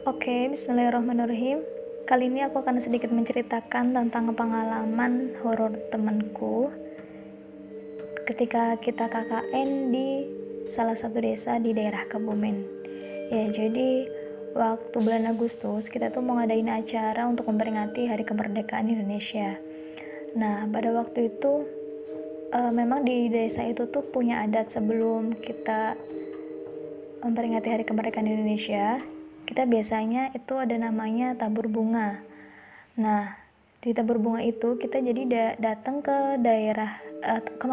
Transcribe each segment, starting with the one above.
Oke, bismillahirrahmanirrahim. Kali ini aku akan sedikit menceritakan tentang pengalaman horor temanku ketika kita KKN di salah satu desa di daerah Kebumen. Ya, jadi waktu bulan Agustus kita tuh mau ngadain acara untuk memperingati Hari Kemerdekaan Indonesia. Nah, pada waktu itu memang di desa itu tuh punya adat sebelum kita memperingati Hari Kemerdekaan Indonesia, kita biasanya itu ada namanya tabur bunga. Nah, di tabur bunga itu kita jadi datang ke daerah ke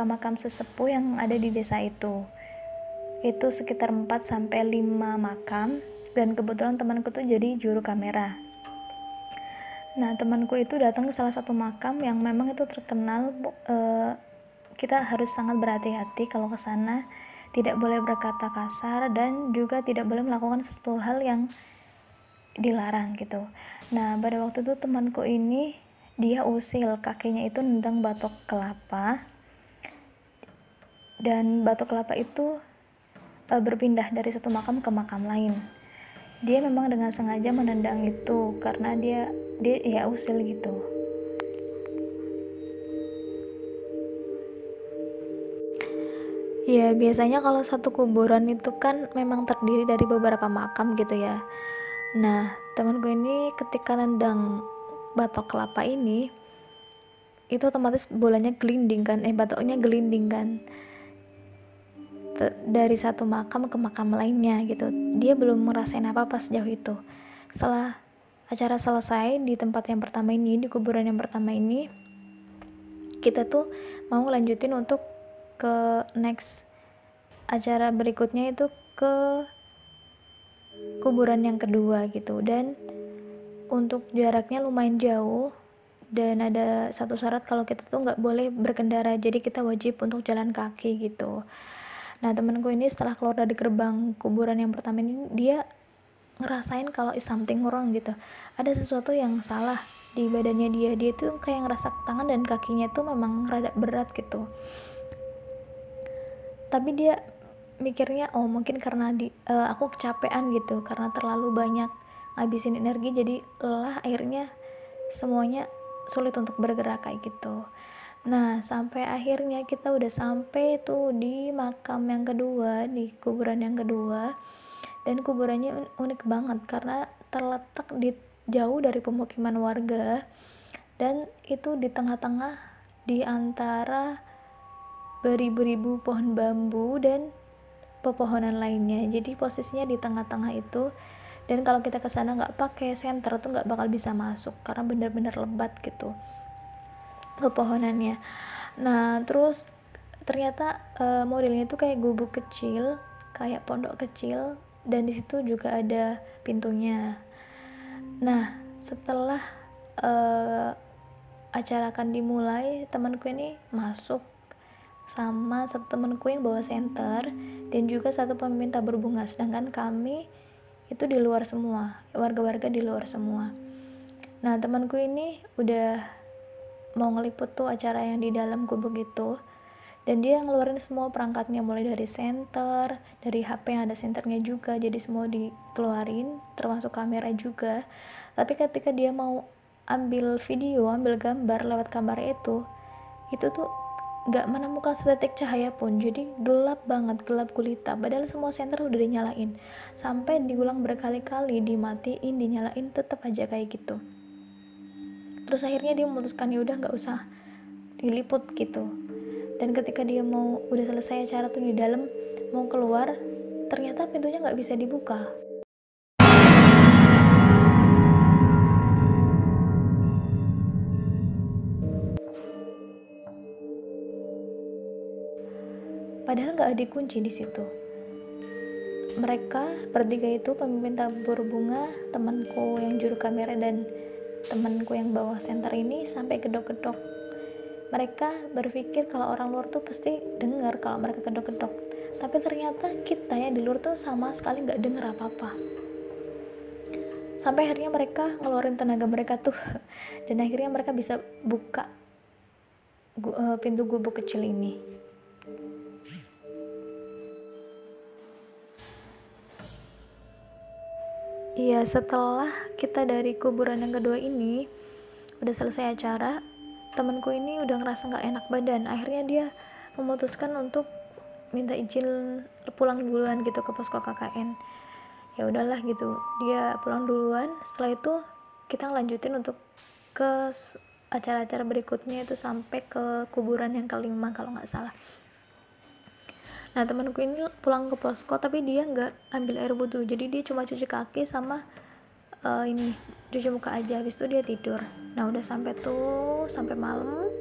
makam sesepuh yang ada di desa itu. Itu sekitar 4 sampai 5 makam, dan kebetulan temanku tuh jadi juru kamera. Nah, temanku itu datang ke salah satu makam yang memang itu terkenal. Kita harus sangat berhati-hati kalau ke sana, tidak boleh berkata kasar dan juga tidak boleh melakukan sesuatu hal yang dilarang gitu. Nah, pada waktu itu temanku ini dia usil, kakinya itu nendang batok kelapa, dan batok kelapa itu berpindah dari satu makam ke makam lain. Dia memang dengan sengaja menendang itu karena dia ya usil gitu. Ya, biasanya kalau satu kuburan itu kan memang terdiri dari beberapa makam gitu ya. Nah, temanku ini ketika nendang batok kelapa ini, itu otomatis bolanya gelinding kan, batoknya gelinding kan, dari satu makam ke makam lainnya gitu. Dia belum merasain apa-apa sejauh itu. Setelah acara selesai di tempat yang pertama ini, di kuburan yang pertama ini, kita tuh mau lanjutin untuk ke next acara berikutnya, itu ke kuburan yang kedua gitu. Dan untuk jaraknya lumayan jauh, dan ada satu syarat kalau kita tuh nggak boleh berkendara, jadi kita wajib untuk jalan kaki gitu. Nah, temanku ini setelah keluar dari gerbang kuburan yang pertama ini, dia ngerasain kalau is something wrong gitu, ada sesuatu yang salah di badannya. Dia tuh kayak ngerasa tangan dan kakinya tuh memang rada berat gitu, tapi dia mikirnya mungkin karena aku kecapean gitu, karena terlalu banyak ngabisin energi jadi lelah, akhirnya semuanya sulit untuk bergerak kayak gitu. Nah, sampai akhirnya kita udah sampai tuh di makam yang kedua, di kuburan yang kedua. Dan kuburannya unik banget karena terletak jauh dari pemukiman warga, dan itu di tengah-tengah di antara beribu-ribu pohon bambu dan pepohonan lainnya. Jadi posisinya di tengah-tengah itu, dan kalau kita kesana nggak pakai senter tuh nggak bakal bisa masuk karena benar-benar lebat gitu pepohonannya. Nah, terus ternyata modelnya itu kayak gubuk kecil, kayak pondok kecil, dan di situ juga ada pintunya. Nah, setelah acara akan dimulai, temanku ini masuk sama satu temanku yang bawa senter dan juga satu peminta berbunga, sedangkan kami itu di luar semua, warga-warga di luar semua. Nah, temanku ini udah mau ngeliput tuh acara yang di dalam gubuk itu, dan dia ngeluarin semua perangkatnya, mulai dari senter, dari HP yang ada senternya juga, jadi semua dikeluarin, termasuk kamera juga. Tapi ketika dia mau ambil video, ambil gambar lewat kamera itu tuh gak menemukan sedetik cahaya pun, jadi gelap banget, gelap gulita, padahal semua senter udah dinyalain, sampai diulang berkali-kali, dimatiin, dinyalain, tetap aja kayak gitu. Terus akhirnya dia memutuskan ya udah nggak usah diliput gitu. Dan ketika dia mau udah selesai acara tuh di dalam, mau keluar, ternyata pintunya nggak bisa dibuka. Padahal nggak ada kunci di situ. Mereka bertiga itu, pemimpin tabur bunga, temanku yang juru kamera, dan temanku yang bawa senter ini, sampai gedok-gedok. Mereka berpikir kalau orang luar tuh pasti dengar kalau mereka gedok-gedok, tapi ternyata kita yang di luar tuh sama sekali nggak dengar apa-apa. Sampai akhirnya mereka ngeluarin tenaga mereka tuh dan akhirnya mereka bisa buka pintu gubuk kecil ini. Iya, setelah kita dari kuburan yang kedua ini udah selesai acara, temanku ini udah ngerasa nggak enak badan. Akhirnya dia memutuskan untuk minta izin pulang duluan gitu ke posko KKN. Ya udahlah gitu, dia pulang duluan. Setelah itu kita ngelanjutin untuk ke acara-acara berikutnya, itu sampai ke kuburan yang kelima kalau nggak salah. Nah, temanku ini pulang ke posko tapi dia nggak ambil air wudhu, jadi dia cuma cuci kaki sama ini cuci muka aja, habis itu dia tidur. Nah, udah sampai malam,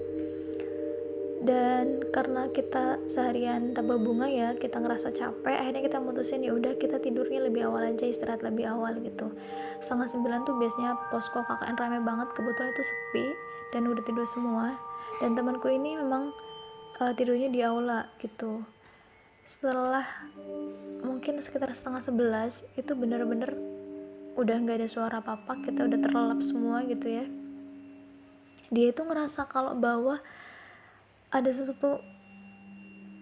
dan karena kita seharian tabur bunga ya, kita ngerasa capek, akhirnya kita mutusin ya udah kita tidurnya lebih awal aja, istirahat lebih awal gitu. 8:30 tuh biasanya posko KKN rame banget, kebetulan itu sepi dan udah tidur semua. Dan temanku ini memang tidurnya di aula gitu. Setelah mungkin sekitar 10:30 itu bener-bener udah nggak ada suara apa-apa, kita udah terlelap semua gitu ya. Dia itu ngerasa kalau bahwa ada sesuatu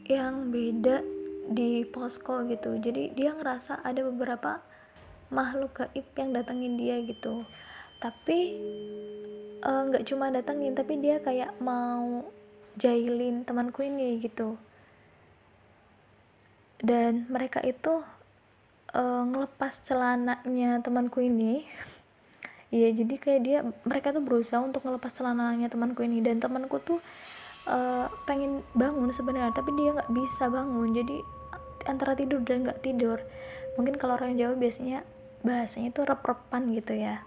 yang beda di posko gitu. Jadi dia ngerasa ada beberapa makhluk gaib yang datengin dia gitu. Tapi nggak cuma datengin, tapi dia kayak mau jahilin temanku ini gitu. Dan mereka itu ngelepas celananya temanku ini. Iya, jadi kayak mereka tuh berusaha untuk ngelepas celananya temanku ini, dan temanku tuh pengen bangun sebenarnya, tapi dia nggak bisa bangun, jadi antara tidur dan nggak tidur. Mungkin kalau orang Jawa biasanya bahasanya itu rep-repan gitu ya.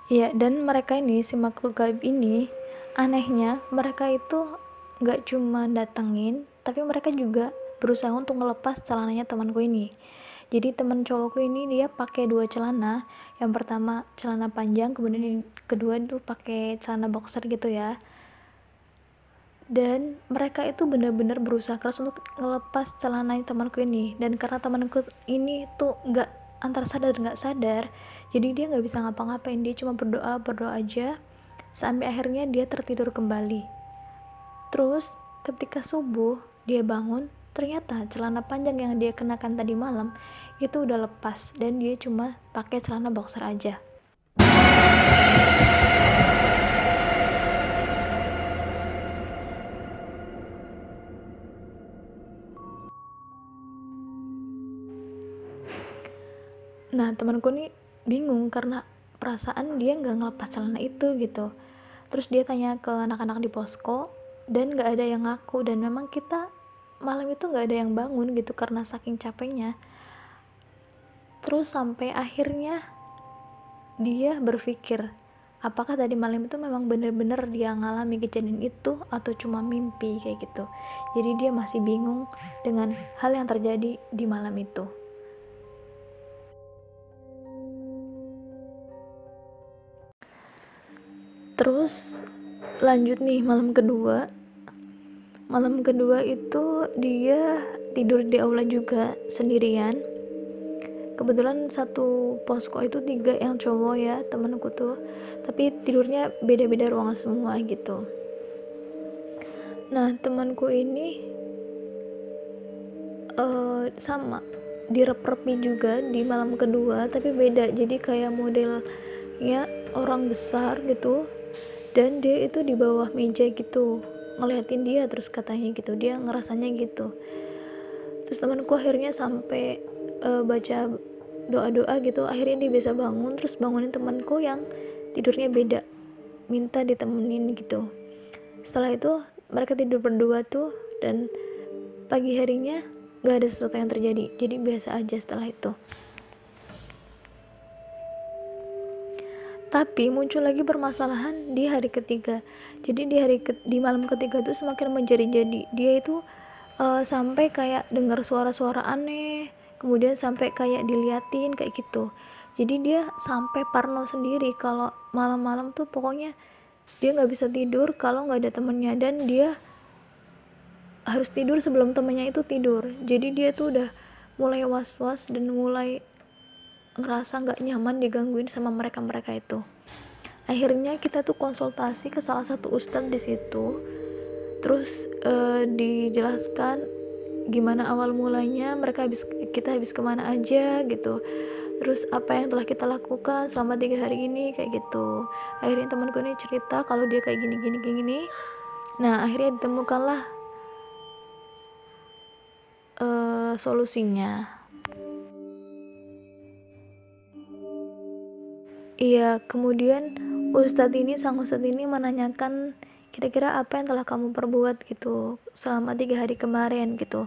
Iya, dan mereka ini, si makhluk gaib ini, anehnya mereka itu nggak cuma datengin, tapi mereka juga berusaha untuk ngelepas celananya temanku ini. Jadi teman cowokku ini dia pakai 2 celana, yang pertama celana panjang, kemudian yang kedua itu pakai celana boxer gitu ya. Dan mereka itu benar-benar berusaha keras untuk ngelepas celana temanku ini, dan karena temanku ini tuh nggak, antara sadar nggak sadar, jadi dia nggak bisa ngapa-ngapain, dia cuma berdoa aja sampai akhirnya dia tertidur kembali. Terus ketika subuh dia bangun, ternyata celana panjang yang dia kenakan tadi malam itu udah lepas dan dia cuma pakai celana boxer aja. Nah, temanku nih bingung karena perasaan dia nggak ngelepas celana itu gitu. Terus dia tanya ke anak-anak di posko dan nggak ada yang ngaku, dan memang kita malam itu nggak ada yang bangun gitu karena saking capeknya. Terus sampai akhirnya dia berpikir, apakah tadi malam itu memang benar-benar dia ngalami kejadian itu atau cuma mimpi kayak gitu. Jadi dia masih bingung dengan hal yang terjadi di malam itu. Terus lanjut nih, malam kedua itu dia tidur di aula juga sendirian. Kebetulan satu posko itu 3 yang cowok ya temenku tuh, tapi tidurnya beda-beda ruangan semua gitu. Nah, temanku ini sama direp-repi juga di malam kedua, tapi beda, jadi kayak modelnya orang besar gitu, dan dia itu di bawah meja gitu ngeliatin dia, terus katanya gitu, dia ngerasanya gitu. Terus temanku akhirnya sampai baca doa-doa gitu, akhirnya dia bisa bangun, terus bangunin temanku yang tidurnya beda, minta ditemenin gitu. Setelah itu mereka tidur berdua tuh, dan pagi harinya gak ada sesuatu yang terjadi, jadi biasa aja setelah itu. Tapi muncul lagi permasalahan di hari ketiga. Jadi di malam ketiga tuh semakin menjadi-jadi. Dia itu sampai kayak dengar suara-suara aneh, kemudian sampai kayak diliatin kayak gitu. Jadi dia sampai parno sendiri kalau malam-malam tuh pokoknya dia nggak bisa tidur kalau nggak ada temennya, dan dia harus tidur sebelum temennya itu tidur. Jadi dia tuh udah mulai was-was dan mulai ngerasa nggak nyaman digangguin sama mereka itu. Akhirnya kita tuh konsultasi ke salah satu ustadz di situ, terus dijelaskan gimana awal mulanya mereka habis kita habis kemana aja gitu, terus apa yang telah kita lakukan selama 3 hari ini kayak gitu. Akhirnya temanku ini cerita kalau dia kayak gini gini gini. Nah akhirnya ditemukanlah solusinya. Iya, kemudian sang ustadz ini menanyakan kira-kira apa yang telah kamu perbuat gitu selama 3 hari kemarin gitu.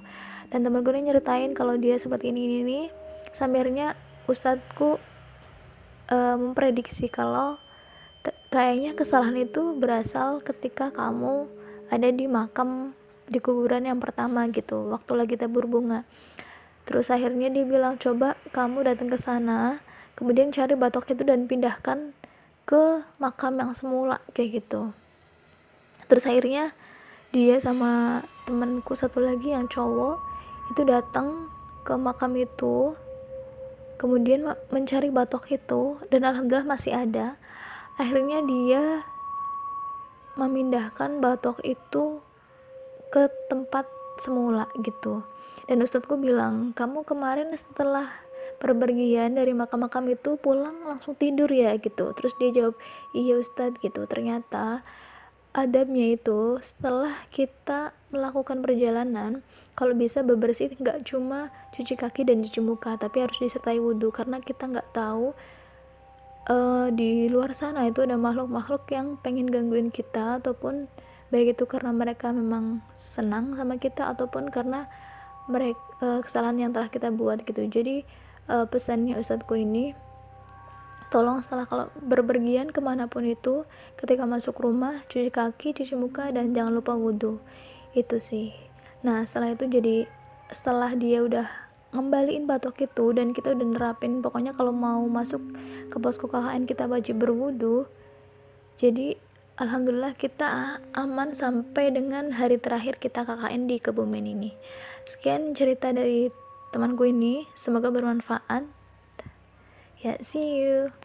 Dan temen gue ini nyeritain kalau dia seperti ini. Sampai akhirnya ustadzku memprediksi kalau kayaknya kesalahan itu berasal ketika kamu ada di makam di kuburan yang pertama gitu, waktu lagi tabur bunga. Terus akhirnya dia bilang, coba kamu datang ke sana, kemudian cari batok itu dan pindahkan ke makam yang semula kayak gitu. Terus akhirnya dia sama temanku satu lagi yang cowok itu datang ke makam itu, kemudian mencari batok itu, dan alhamdulillah masih ada. Akhirnya dia memindahkan batok itu ke tempat semula gitu. Dan ustadzku bilang, kamu kemarin setelah perpergian dari makam-makam itu pulang langsung tidur ya gitu. Terus dia jawab, iya ustadz gitu. Ternyata adabnya itu setelah kita melakukan perjalanan, kalau bisa bebersih nggak cuma cuci kaki dan cuci muka, tapi harus disertai wudhu, karena kita nggak tahu di luar sana itu ada makhluk-makhluk yang pengen gangguin kita, ataupun baik itu karena mereka memang senang sama kita ataupun karena mereka kesalahan yang telah kita buat gitu. Jadi pesannya ustadzku ini, tolong setelah kalau berpergian kemanapun itu, ketika masuk rumah cuci kaki, cuci muka, dan jangan lupa wudhu. Itu sih. Nah setelah dia udah ngembaliin batok itu dan kita udah nerapin, pokoknya kalau mau masuk ke posko KKN kita wajib berwudhu. Jadi alhamdulillah kita aman sampai dengan hari terakhir kita KKN di Kebumen ini. Sekian cerita dari temanku ini, semoga bermanfaat ya. See you.